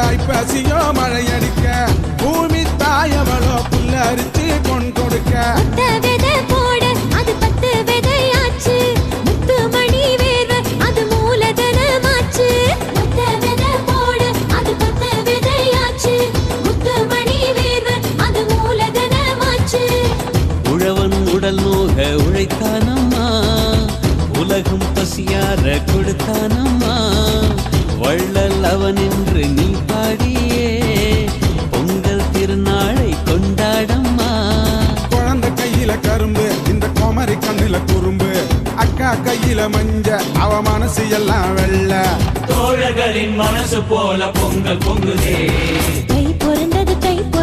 ஐப்பசியோ மழையடிக்க பூமி தாயவளோ புல்ல அரிச்சு கொண்டு கொடுக்க உடல் நோக உழைத்தானம்மா உலகம் பசியார கொடுத்தானம்மா வள்ளல் அவன் என்று நீ பாடியே பொங்கல் திருநாளை கொண்டாடம்மா குழந்தை கையில கரும்பு இந்த குமரி கண்ணில குறும்பு அக்கா கையில மஞ்ச அவ மனசு எல்லாம் வெள்ள தோழர்களின் மனசு போல பொங்கல் பொங்குதே கை பொருந்தது பொங்க